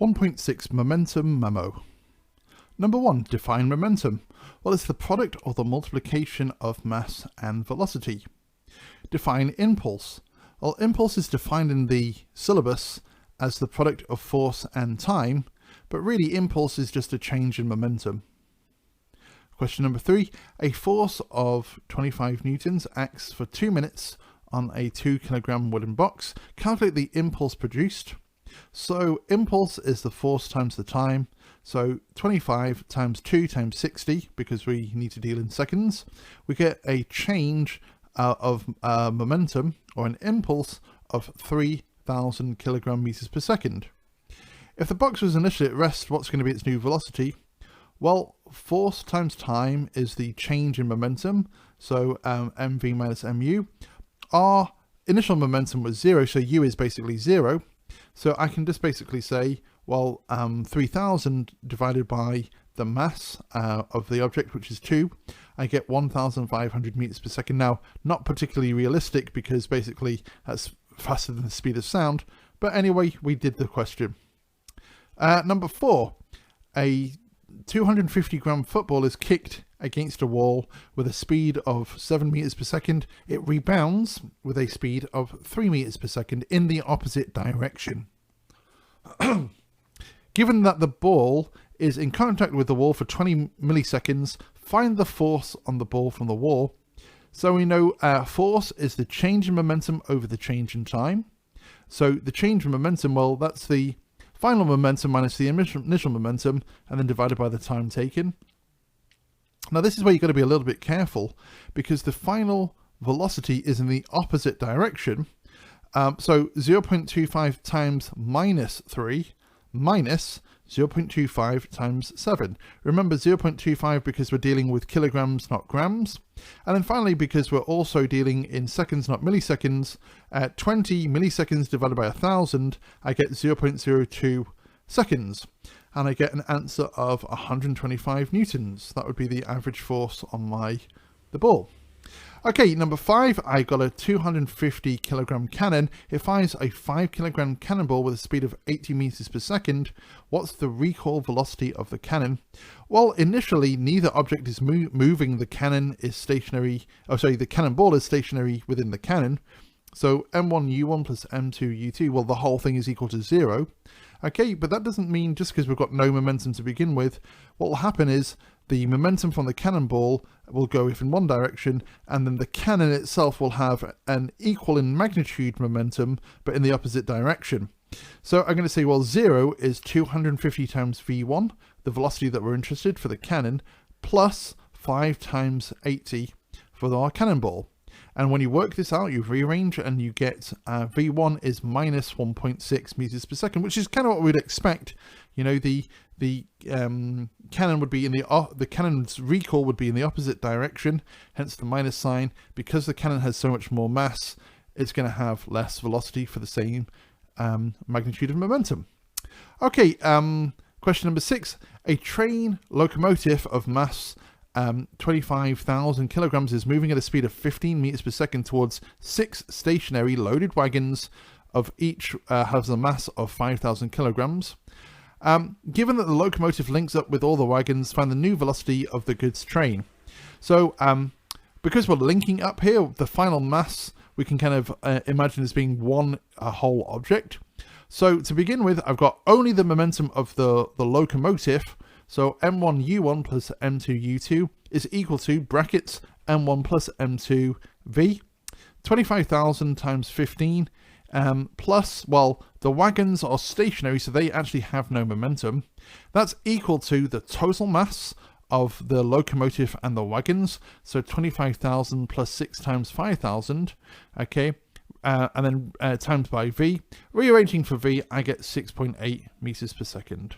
1.6 Momentum Memo. Number 1. Define momentum. Well, it's the product or the multiplication of mass and velocity. Define impulse. Well, impulse is defined in the syllabus as the product of force and time, but really impulse is just a change in momentum. Question number 3. A force of 25 newtons acts for 2 minutes on a 2 kilogram wooden box. Calculate the impulse produced. So impulse is the force times the time. So 25 times 2 times 60, because we need to deal in seconds. We get a change of momentum, or an impulse, of 3,000 kilogram meters per second. If the box was initially at rest, what's going to be its new velocity? Well, force times time is the change in momentum, so mv minus mu. Our initial momentum was 0, so u is basically 0. So I can just basically say, well, 3,000 divided by the mass of the object, which is 2, I get 1,500 meters per second. Now, not particularly realistic, because basically that's faster than the speed of sound. But anyway, we did the question. Number 4, a 250 gram football is kicked against a wall with a speed of 7 meters per second. It rebounds with a speed of 3 meters per second in the opposite direction. Given that the ball is in contact with the wall for 20 milliseconds, find the force on the ball from the wall. So we know force is the change in momentum over the change in time. So the change in momentum, well, that's the final momentum minus the initial momentum, and then divided by the time taken. Now this is where you've got to be a little bit careful, because the final velocity is in the opposite direction. So 0.25 times minus 3 minus 0.25 times 7. Remember 0.25 because we're dealing with kilograms, not grams. And then finally, because we're also dealing in seconds, not milliseconds, at 20 milliseconds divided by 1,000, I get 0.02 seconds. And I get an answer of 125 newtons. That would be the average force on the ball. Okay, number 5, I got a 250 kilogram cannon. It fires a 5 kilogram cannonball with a speed of 80 meters per second. What's the recoil velocity of the cannon? Well, initially, neither object is moving. The cannon is stationary. Oh, sorry, the cannonball is stationary within the cannon. So m1u1 plus m2u2, well, the whole thing is equal to 0. Okay, but that doesn't mean just because we've got no momentum to begin with, what will happen is the momentum from the cannonball will go in one direction, and then the cannon itself will have an equal in magnitude momentum, but in the opposite direction. So I'm going to say, well, 0 is 250 times v1, the velocity that we're interested for the cannon, plus 5 times 80 for our cannonball. And when you work this out, you rearrange and you get v1 is minus 1.6 meters per second, which is kind of what we'd expect. You know, the cannon would be in the cannon's recoil would be in the opposite direction, hence the minus sign. Because the cannon has so much more mass, it's going to have less velocity for the same magnitude of momentum. Okay, question number 6. A train locomotive of mass 25,000 kilograms is moving at a speed of 15 meters per second towards 6 stationary loaded wagons of each has a mass of 5,000 kilograms. Given that the locomotive links up with all the wagons, find the new velocity of the goods train. So because we're linking up here, the final mass we can kind of imagine as being one whole object. So to begin with, I've got only the momentum of the locomotive. So m1u1 plus m2u2 is equal to brackets m1 plus m2v. 25,000 times 15 plus, well, the wagons are stationary, so they actually have no momentum. That's equal to the total mass of the locomotive and the wagons. So 25,000 plus 6 times 5,000. Okay. And then times by v. Rearranging for v, I get 6.8 meters per second.